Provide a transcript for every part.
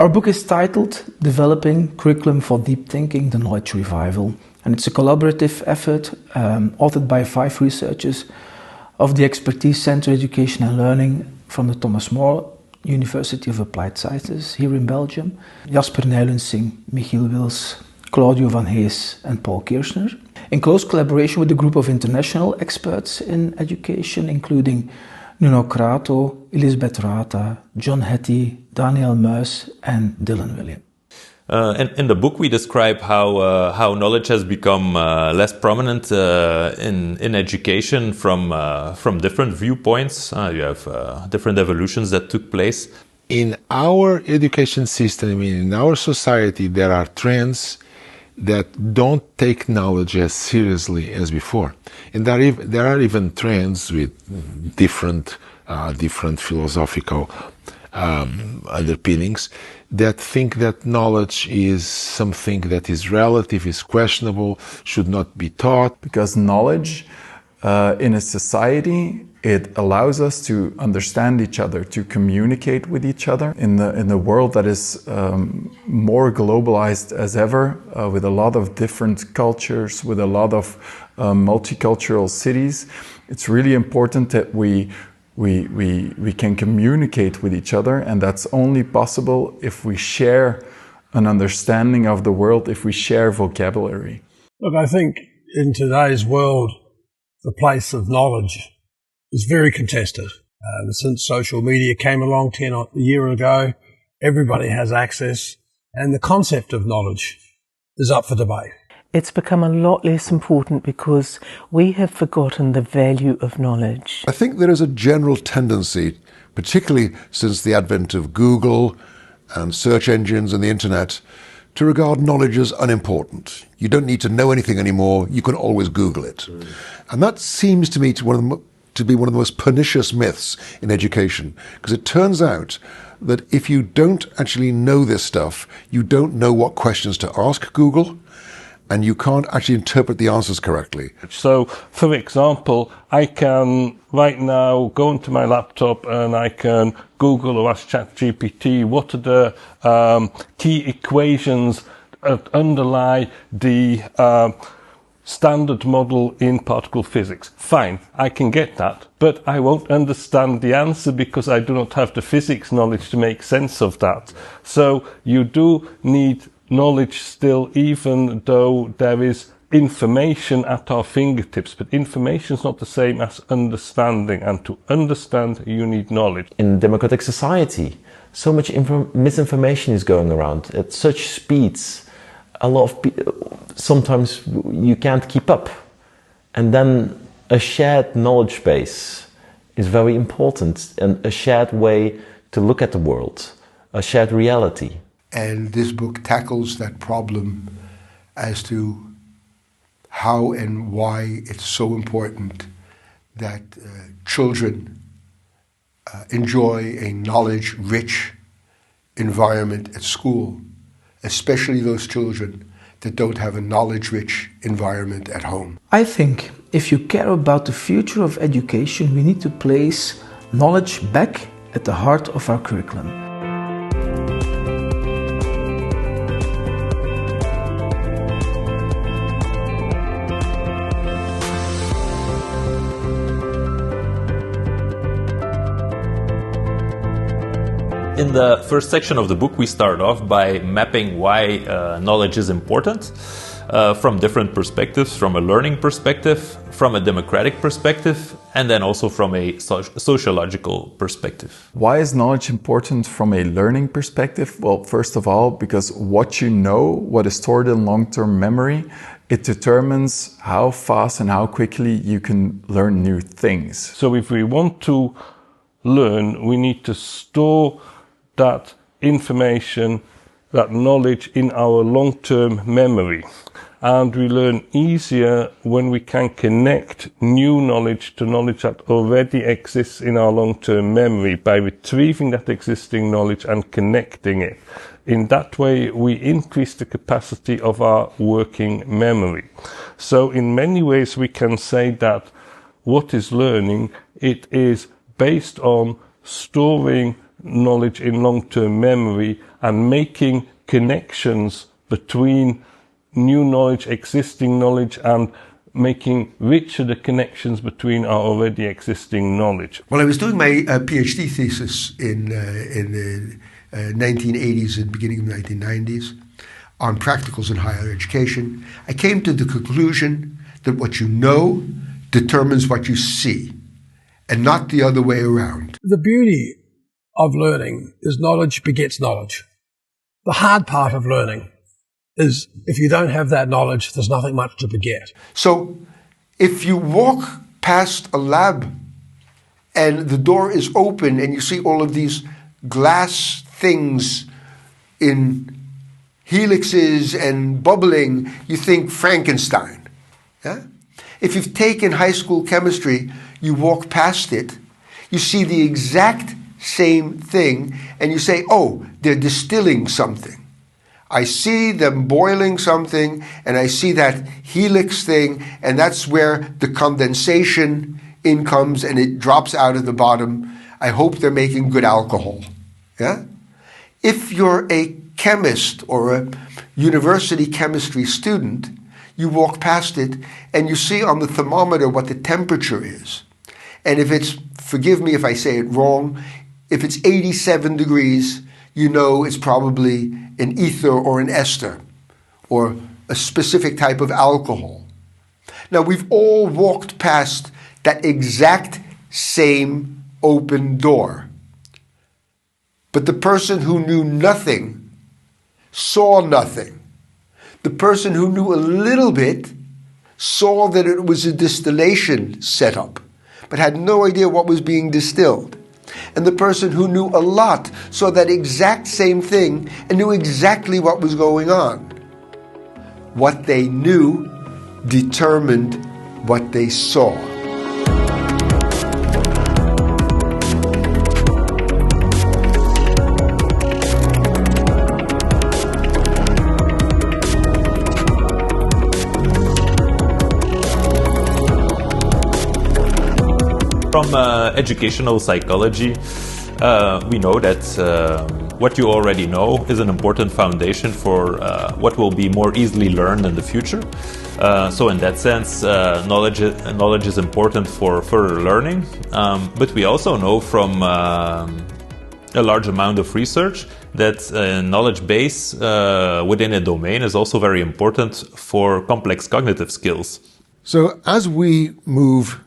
Our book is titled Developing Curriculum for Deep Thinking, the Knowledge Revival. And it's a collaborative effort authored by 5 researchers of the Expertise Center Education and Learning from the Thomas More University of Applied Sciences here in Belgium, Jasper Nijlensing, Michiel Wils, Claudio van Hees and Paul Kirschner, in close collaboration with a group of international experts in education, including Nuno Crato, Elizabeth Rata, John Hattie, Daniel Muis and Dylan Wiliam. In the book, we describe how knowledge has become less prominent in education from different viewpoints. You have different evolutions that took place. In our education system, in our society, there are trends that don't take knowledge as seriously as before, and there are even trends with different philosophical underpinnings that think that knowledge is something that is relative, is questionable, should not be taught. Because knowledge in a society, it allows us to understand each other, to communicate with each other in the world that is more globalized as ever, with a lot of different cultures, with a lot of multicultural cities. It's really important that we can communicate with each other, and that's only possible if we share an understanding of the world, if we share vocabulary. Look, I think in today's world, the place of knowledge is very contested. Since social media came along a year ago, everybody has access, and the concept of knowledge is up for debate. It's become a lot less important because we have forgotten the value of knowledge. I think there is a general tendency, particularly since the advent of Google and search engines and the internet, to regard knowledge as unimportant. You don't need to know anything anymore, you can always Google it. And that seems to me to be one of the most pernicious myths in education, because it turns out that if you don't actually know this stuff, you don't know what questions to ask Google, and you can't actually interpret the answers correctly. So, for example, I can right now go onto my laptop and I can Google or ask ChatGPT what are the key equations that underlie the standard model in particle physics. Fine, I can get that, but I won't understand the answer because I do not have the physics knowledge to make sense of that. So you do need knowledge still, even though there is information at our fingertips, but information is not the same as understanding, and to understand you need knowledge. In democratic society, so much misinformation is going around at such speeds. A lot of sometimes you can't keep up, and then a shared knowledge base is very important, and a shared way to look at the world, a shared reality. And this book tackles that problem as to how and why it's so important that children enjoy a knowledge-rich environment at school, especially those children that don't have a knowledge-rich environment at home. I think if you care about the future of education, we need to place knowledge back at the heart of our curriculum. In the first section of the book, we start off by mapping why knowledge is important from different perspectives, from a learning perspective, from a democratic perspective, and then also from a sociological perspective. Why is knowledge important from a learning perspective? Well, first of all, because what you know, what is stored in long-term memory, it determines how fast and how quickly you can learn new things. So if we want to learn, we need to store that information, that knowledge in our long-term memory. And we learn easier when we can connect new knowledge to knowledge that already exists in our long-term memory by retrieving that existing knowledge and connecting it. In that way, we increase the capacity of our working memory. So in many ways, we can say that what is learning, it is based on storing knowledge in long-term memory and making connections between new knowledge, existing knowledge, and making richer the connections between our already existing knowledge. Well, I was doing my PhD thesis in the 1980s and beginning of the 1990s on practicals in higher education. I came to the conclusion that what you know determines what you see, and not the other way around. The beauty of learning is knowledge begets knowledge. The hard part of learning is if you don't have that knowledge, there's nothing much to beget. So if you walk past a lab and the door is open and you see all of these glass things in helixes and bubbling, you think Frankenstein. Yeah? If you've taken high school chemistry, you walk past it, you see the exact same thing, and you say, oh, they're distilling something. I see them boiling something, and I see that helix thing, and that's where the condensation in comes, and it drops out of the bottom. I hope they're making good alcohol. Yeah? If you're a chemist or a university chemistry student, you walk past it, and you see on the thermometer what the temperature is. And if it's, forgive me if I say it wrong, if it's 87 degrees, you know it's probably an ether or an ester or a specific type of alcohol. Now, we've all walked past that exact same open door. But the person who knew nothing saw nothing. The person who knew a little bit saw that it was a distillation setup, but had no idea what was being distilled. And the person who knew a lot saw that exact same thing and knew exactly what was going on. What they knew determined what they saw. From educational psychology, we know that what you already know is an important foundation for what will be more easily learned in the future. So in that sense, knowledge is important for further learning. But we also know from a large amount of research that knowledge base within a domain is also very important for complex cognitive skills. So as we move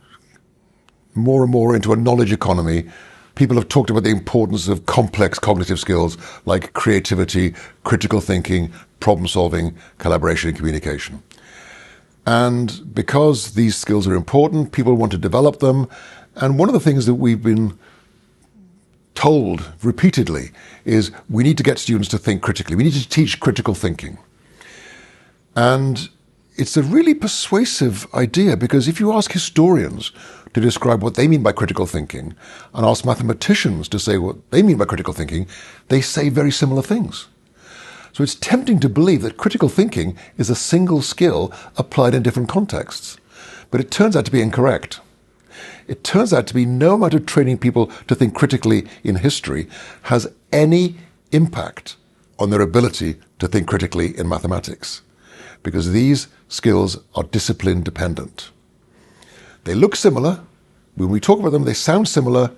more and more into a knowledge economy, people have talked about the importance of complex cognitive skills like creativity, critical thinking, problem solving, collaboration and communication. And because these skills are important, people want to develop them. And one of the things that we've been told repeatedly is we need to get students to think critically. We need to teach critical thinking. And it's a really persuasive idea, because if you ask historians to describe what they mean by critical thinking and ask mathematicians to say what they mean by critical thinking, they say very similar things. So it's tempting to believe that critical thinking is a single skill applied in different contexts. But it turns out to be incorrect. It turns out to be no amount of training people to think critically in history has any impact on their ability to think critically in mathematics, because these skills are discipline dependent. They look similar. When we talk about them, they sound similar,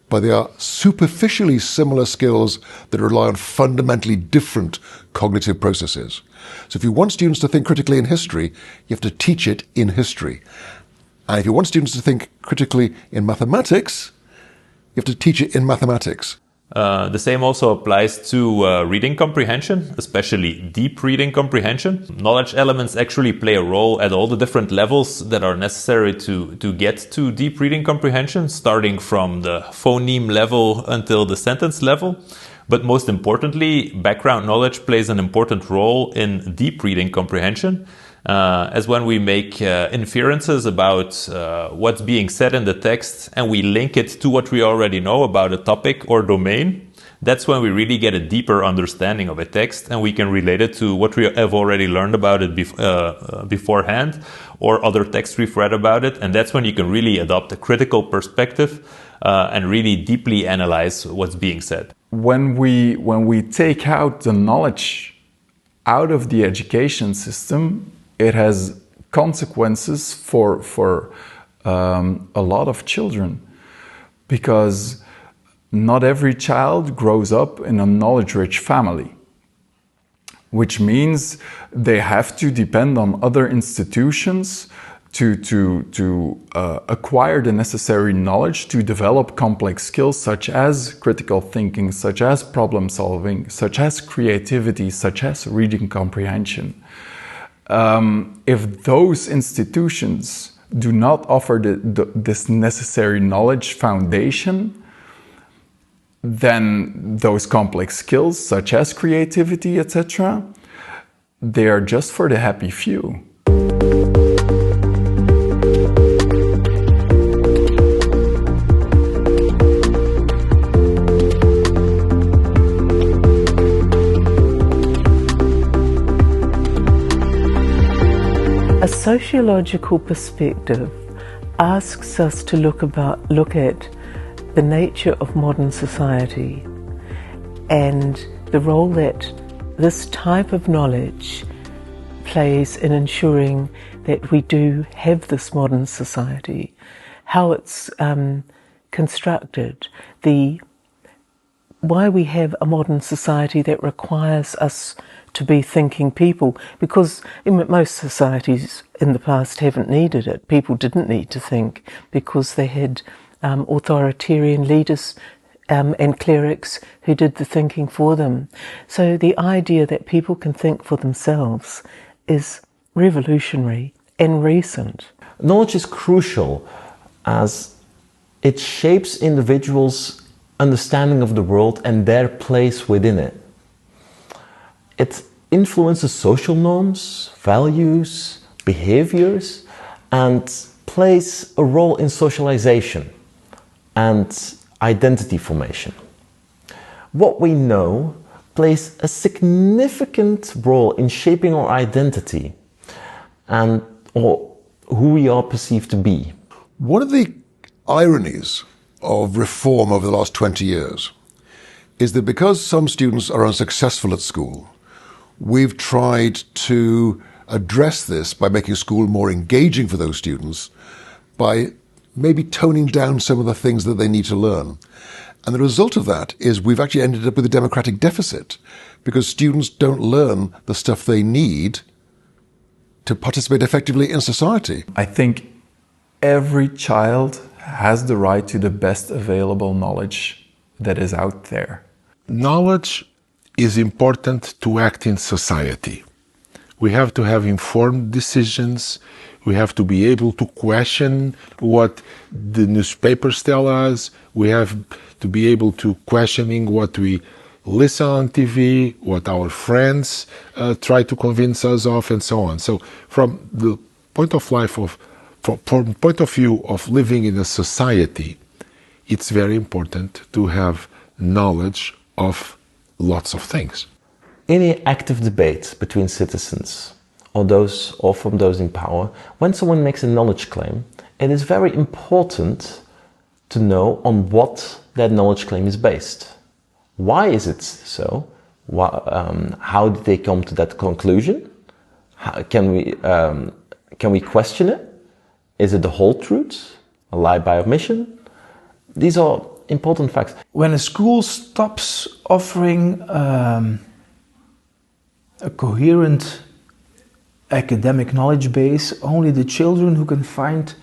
but they are superficially similar skills that rely on fundamentally different cognitive processes. So if you want students to think critically in history, you have to teach it in history. And if you want students to think critically in mathematics, you have to teach it in mathematics. The same also applies to reading comprehension, especially deep reading comprehension. Knowledge elements actually play a role at all the different levels that are necessary to get to deep reading comprehension, starting from the phoneme level until the sentence level. But most importantly, background knowledge plays an important role in deep reading comprehension, as when we make inferences about what's being said in the text and we link it to what we already know about a topic or domain. That's when we really get a deeper understanding of a text, and we can relate it to what we have already learned about it beforehand, or other texts we've read about it. And that's when you can really adopt a critical perspective and really deeply analyze what's being said. When we take out the knowledge out of the education system, it has consequences for a lot of children, because not every child grows up in a knowledge-rich family, which means they have to depend on other institutions to acquire the necessary knowledge to develop complex skills such as critical thinking, such as problem solving, such as creativity, such as reading comprehension. If those institutions do not offer this necessary knowledge foundation, then those complex skills, such as creativity, etc., they are just for the happy few. A sociological perspective asks us to look at the nature of modern society and the role that this type of knowledge plays in ensuring that we do have this modern society, how it's constructed, why we have a modern society that requires us to be thinking people, because most societies in the past haven't needed it. People didn't need to think because they had authoritarian leaders and clerics who did the thinking for them. So the idea that people can think for themselves is revolutionary and recent. Knowledge is crucial as it shapes individuals' understanding of the world and their place within it. It influences social norms, values, behaviors, and plays a role in socialization and identity formation. What we know plays a significant role in shaping our identity and or who we are perceived to be. One of the ironies of reform over the last 20 years is that because some students are unsuccessful at school, we've tried to address this by making school more engaging for those students, by maybe toning down some of the things that they need to learn. And the result of that is we've actually ended up with a democratic deficit, because students don't learn the stuff they need to participate effectively in society. I think every child has the right to the best available knowledge that is out there. Knowledge is important to act in society. We have to have informed decisions. We have to be able to question what the newspapers tell us. We have to be able to questioning what we listen on TV, what our friends try to convince us of, and so on. So from the point of view of living in a society, it's very important to have knowledge of lots of things. Any active debate between citizens or from those in power, when someone makes a knowledge claim, it is very important to know on what that knowledge claim is based. Why is it so? How did they come to that conclusion? Can we question it? Is it the whole truth? A lie by omission? These are important facts. When a school stops offering a coherent academic knowledge base, only the children who can find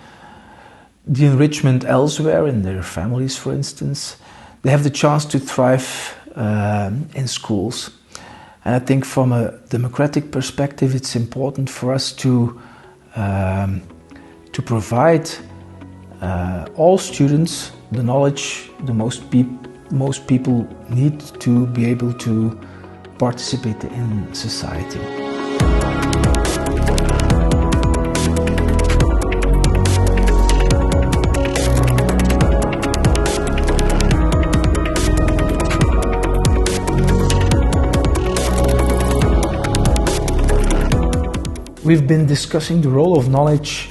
the enrichment elsewhere, in their families, for instance, they have the chance to thrive in schools. And I think from a democratic perspective, it's important for us to provide all students the knowledge most people need to be able to participate in society. We've been discussing the role of knowledge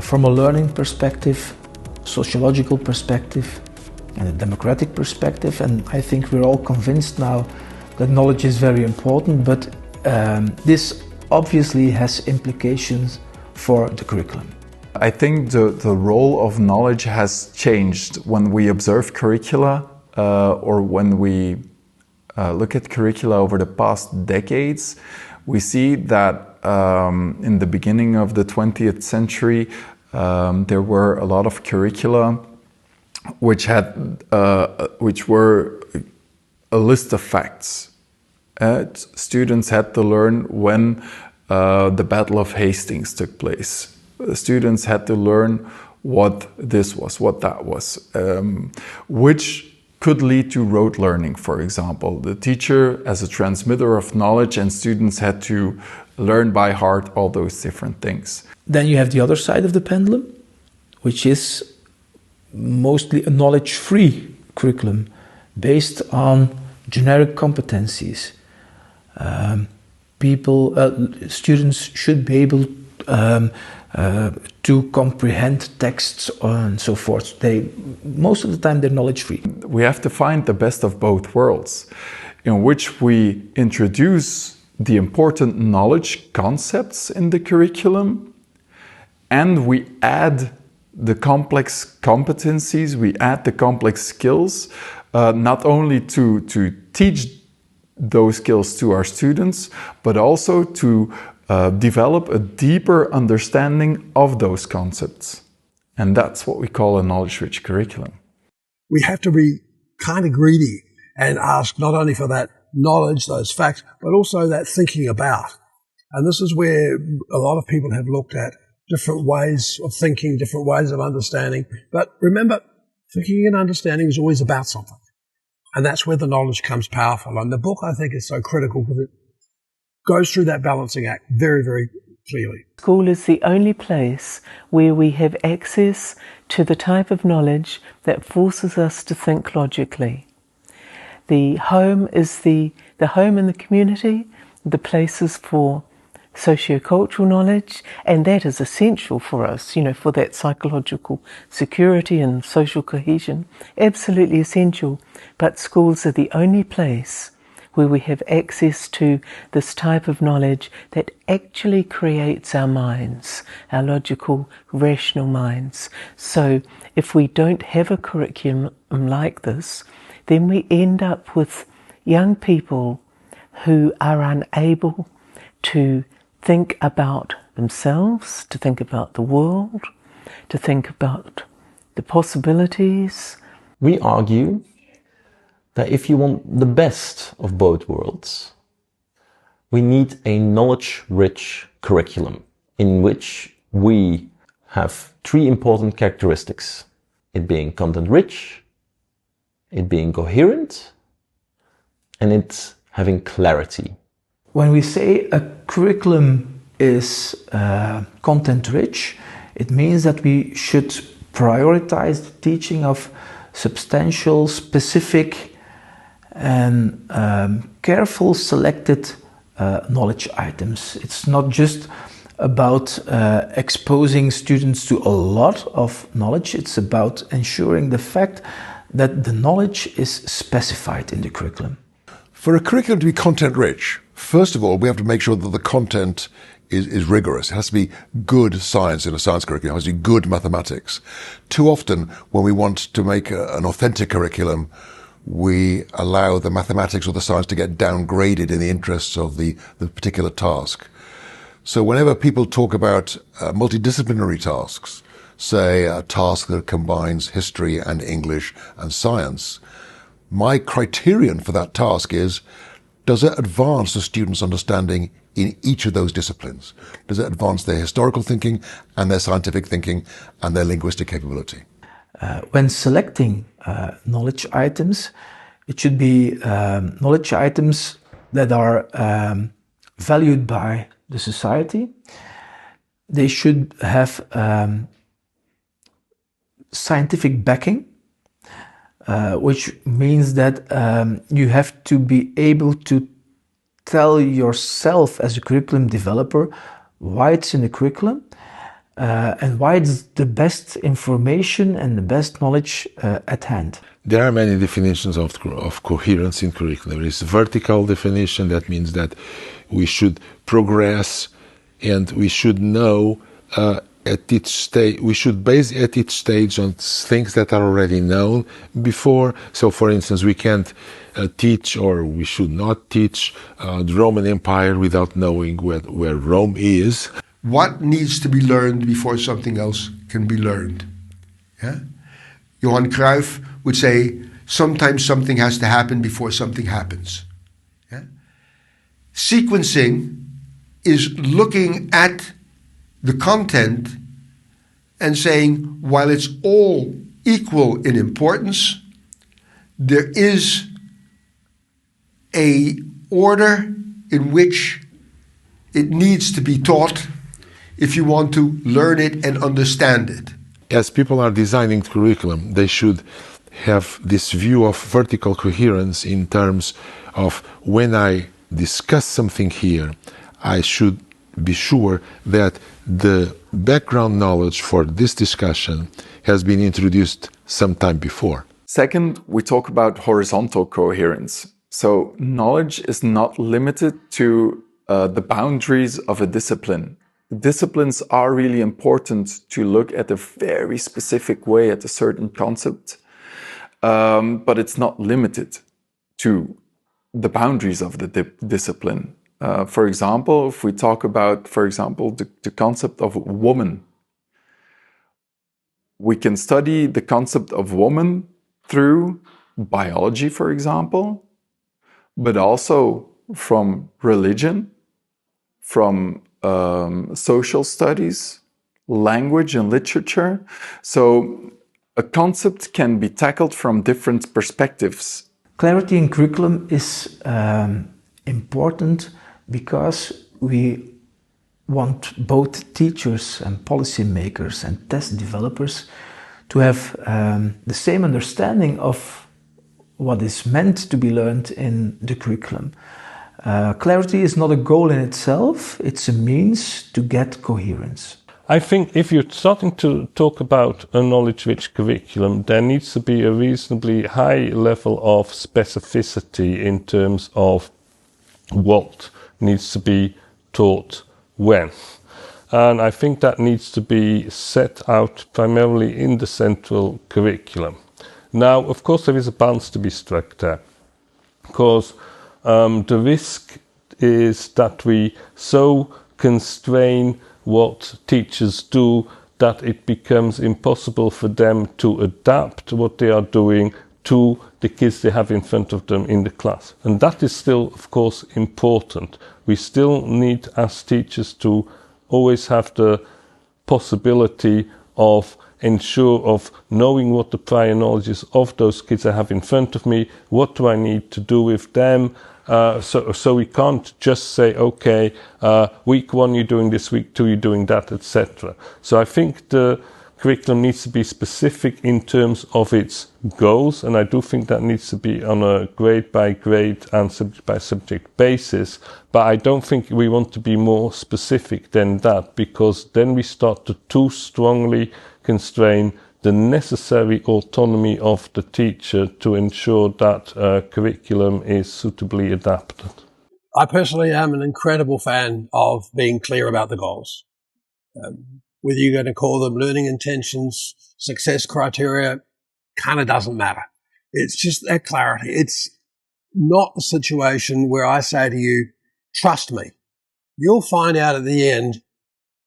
from a learning perspective, sociological perspective, and a democratic perspective, and I think we're all convinced now that knowledge is very important, but this obviously has implications for the curriculum. I think the role of knowledge has changed when we observe curricula or when we look at curricula over the past decades. We see that in the beginning of the 20th century, there were a lot of curricula which were a list of facts. Students had to learn when the Battle of Hastings took place. Students had to learn what this was, what that was, which could lead to rote learning, for example. The teacher as a transmitter of knowledge, and students had to learn by heart all those different things. Then you have the other side of the pendulum, which is mostly a knowledge-free curriculum based on generic competencies. Students should be able to comprehend texts and so forth. Most of the time they're knowledge-free. We have to find the best of both worlds, in which we introduce the important knowledge concepts in the curriculum, and we add the complex competencies, we add the complex skills, not only to teach those skills to our students, but also to develop a deeper understanding of those concepts. And that's what we call a knowledge-rich curriculum. We have to be kind of greedy and ask not only for that knowledge, those facts, but also that thinking about. And this is where a lot of people have looked at different ways of thinking, different ways of understanding. But remember, thinking and understanding is always about something. And that's where the knowledge comes powerful. And the book, I think, is so critical because it goes through that balancing act very, very clearly. School is the only place where we have access to the type of knowledge that forces us to think logically. The home is the home in the community, the places for sociocultural knowledge, and that is essential for us, for that psychological security and social cohesion, absolutely essential. But schools are the only place where we have access to this type of knowledge that actually creates our minds, our logical, rational minds. So if we don't have a curriculum like this, then we end up with young people who are unable to think about themselves, to think about the world, to think about the possibilities. We argue that if you want the best of both worlds, we need a knowledge-rich curriculum in which we have three important characteristics: it being content-rich, it being coherent, and it's having clarity. When we say a curriculum is content-rich, it means that we should prioritize the teaching of substantial, specific, and careful selected knowledge items. It's not just about exposing students to a lot of knowledge, it's about ensuring the fact that the knowledge is specified in the curriculum. For a curriculum to be content-rich, first of all, we have to make sure that the content is rigorous. It has to be good science in a science curriculum. It has to be good mathematics. Too often, when we want to make an authentic curriculum, we allow the mathematics or the science to get downgraded in the interests of the particular task. So whenever people talk about multidisciplinary tasks, say a task that combines history and English and science, my criterion for that task is, does it advance the student's understanding in each of those disciplines? Does it advance their historical thinking and their scientific thinking and their linguistic capability? When selecting knowledge items, it should be knowledge items that are valued by the society. They should have scientific backing, which means that you have to be able to tell yourself as a curriculum developer why it's in the curriculum, and why it's the best information and the best knowledge at hand. There are many definitions of coherence in curriculum. There is a vertical definition, that means that we should progress and we should know at each stage, we should base at each stage on things that are already known before. So, for instance, we can't teach, or we should not teach, the Roman Empire without knowing where Rome is. What needs to be learned before something else can be learned? Yeah? Johan Cruyff would say, sometimes something has to happen before something happens. Yeah? Sequencing is looking at the content and saying, while it's all equal in importance, there is a order in which it needs to be taught if you want to learn it and understand it. As people are designing curriculum, they should have this view of vertical coherence in terms of, when I discuss something here, I should be sure that the background knowledge for this discussion has been introduced some time before. Second, we talk about horizontal coherence. So knowledge is not limited to the boundaries of a discipline. Disciplines are really important to look at a very specific way at a certain concept, but it's not limited to the boundaries of the discipline. For example, if we talk about, for example, the concept of woman, we can study the concept of woman through biology, for example, but also from religion, from social studies, language and literature. So a concept can be tackled from different perspectives. Clarity in curriculum is important because we want both teachers and policymakers and test developers to have the same understanding of what is meant to be learned in the curriculum. Clarity is not a goal in itself, it's a means to get coherence. I think if you're starting to talk about a knowledge-rich curriculum, there needs to be a reasonably high level of specificity in terms of what needs to be taught when. And I think that needs to be set out primarily in the central curriculum. Now, of course, there is a balance to be struck there, because the risk is that we so constrain what teachers do that it becomes impossible for them to adapt what they are doing to the kids they have in front of them in the class. And that is still, of course, important. We still need, as teachers, to always have the possibility of knowing what the prior knowledge is of those kids I have in front of me, what do I need to do with them. So we can't just say, okay, week 1 you're doing this, week 2 you're doing that, etc. So I think the curriculum needs to be specific in terms of its goals, and I do think that needs to be on a grade by grade and subject by subject basis, but I don't think we want to be more specific than that, because then we start to too strongly constrain the necessary autonomy of the teacher to ensure that curriculum is suitably adapted. I personally am an incredible fan of being clear about the goals. Whether you're going to call them learning intentions, success criteria, kind of doesn't matter. It's just that clarity. It's not a situation where I say to you, trust me. You'll find out at the end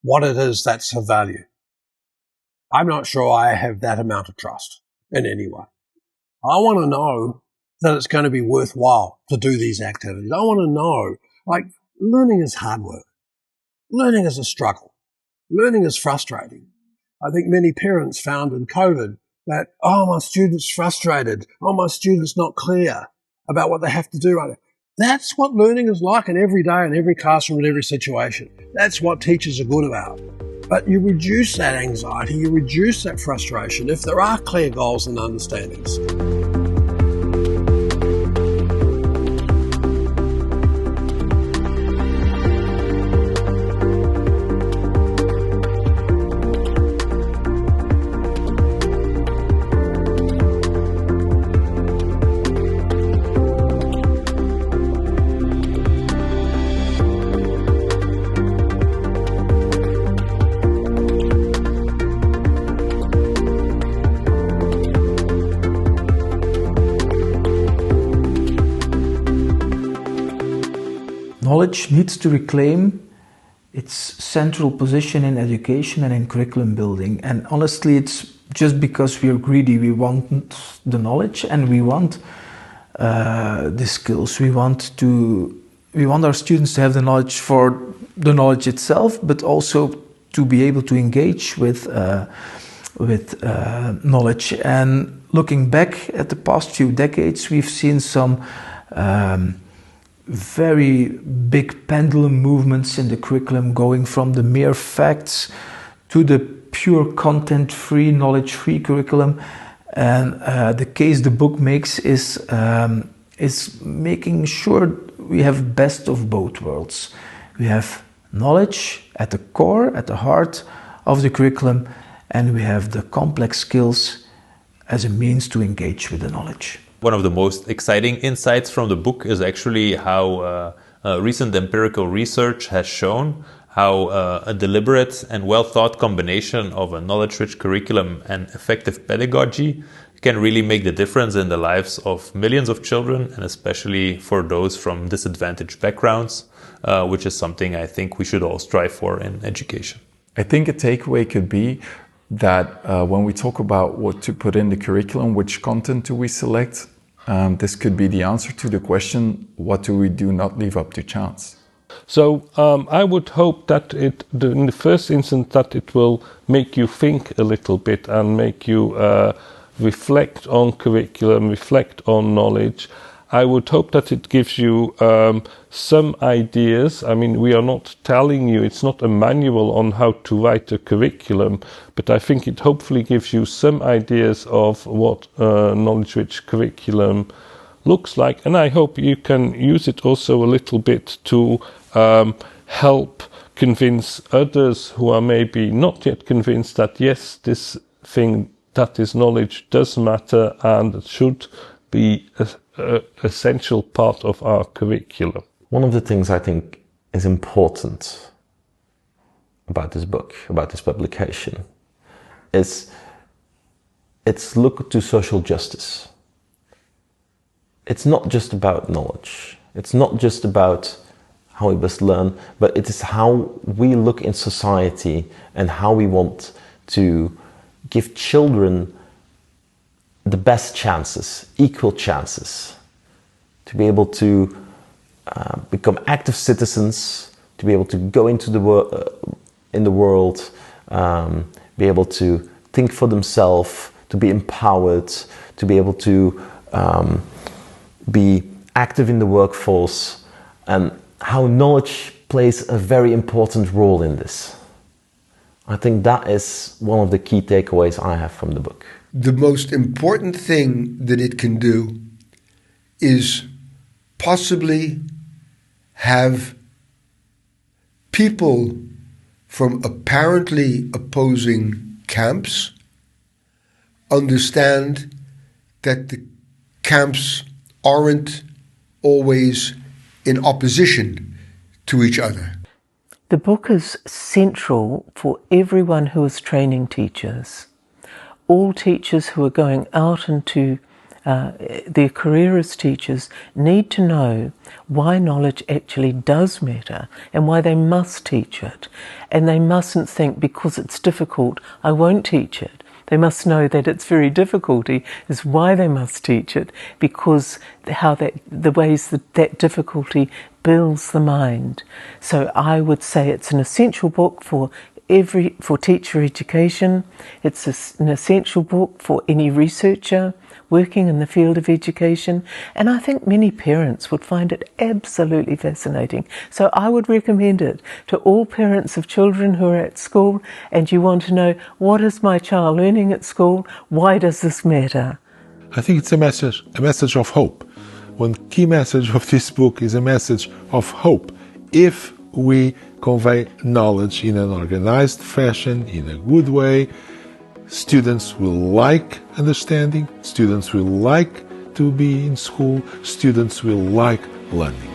what it is that's of value. I'm not sure I have that amount of trust in any way. I want to know that it's going to be worthwhile to do these activities. I want to know, like, learning is hard work. Learning is a struggle. Learning is frustrating. I think many parents found in COVID that, my student's frustrated. My student's not clear about what they have to do right now. That's what learning is like in every day, in every classroom, in every situation. That's what teachers are good about. But you reduce that anxiety, you reduce that frustration if there are clear goals and understandings. knowledge needs to reclaim its central position in education and in curriculum building. And honestly, it's just because we are greedy. We want the knowledge and we want the skills. We want our students to have the knowledge for the knowledge itself, but also to be able to engage with knowledge. And looking back at the past few decades, we've seen some very big pendulum movements in the curriculum, going from the mere facts to the pure content-free, knowledge-free curriculum. And the case the book makes is making sure we have best of both worlds. We have knowledge at the core, at the heart of the curriculum, and we have the complex skills as a means to engage with the knowledge. One of the most exciting insights from the book is actually how recent empirical research has shown how a deliberate and well-thought combination of a knowledge-rich curriculum and effective pedagogy can really make the difference in the lives of millions of children, and especially for those from disadvantaged backgrounds, which is something I think we should all strive for in education. I think a takeaway could be that when we talk about what to put in the curriculum, which content do we select, this could be the answer to the question, what do we do not leave up to chance? So I would hope that in the first instance, that it will make you think a little bit and make you reflect on curriculum, reflect on knowledge. I would hope that it gives you some ideas. I mean, we are not telling you, it's not a manual on how to write a curriculum, but I think it hopefully gives you some ideas of what knowledge-rich curriculum looks like. And I hope you can use it also a little bit to help convince others who are maybe not yet convinced that yes, this thing that is knowledge does matter and should be an essential part of our curriculum. One of the things I think is important about this book, about this publication, is its look to social justice. It's not just about knowledge. It's not just about how we must learn, but it is how we look in society and how we want to give children the best chances, equal chances, to be able to become active citizens, to be able to go into in the world, be able to think for themselves, to be empowered, to be able to be active in the workforce, and how knowledge plays a very important role in this. I think that is one of the key takeaways I have from the book. The most important thing that it can do is possibly have people from apparently opposing camps understand that the camps aren't always in opposition to each other. The book is central for everyone who is training teachers. All teachers who are going out into their career as teachers need to know why knowledge actually does matter and why they must teach it. And they mustn't think, because it's difficult, I won't teach it. They must know that its very difficulty is why they must teach it, because the ways that difficulty builds the mind. So I would say it's an essential book for teacher education. It's an essential book for any researcher working in the field of education, and I think many parents would find it absolutely fascinating. So I would recommend it to all parents of children who are at school and you want to know, what is my child learning at school? Why does this matter? I think it's a message of hope. One key message of this book is a message of hope. If we convey knowledge in an organized fashion, in a good way, students will like understanding, students will like to be in school, students will like learning.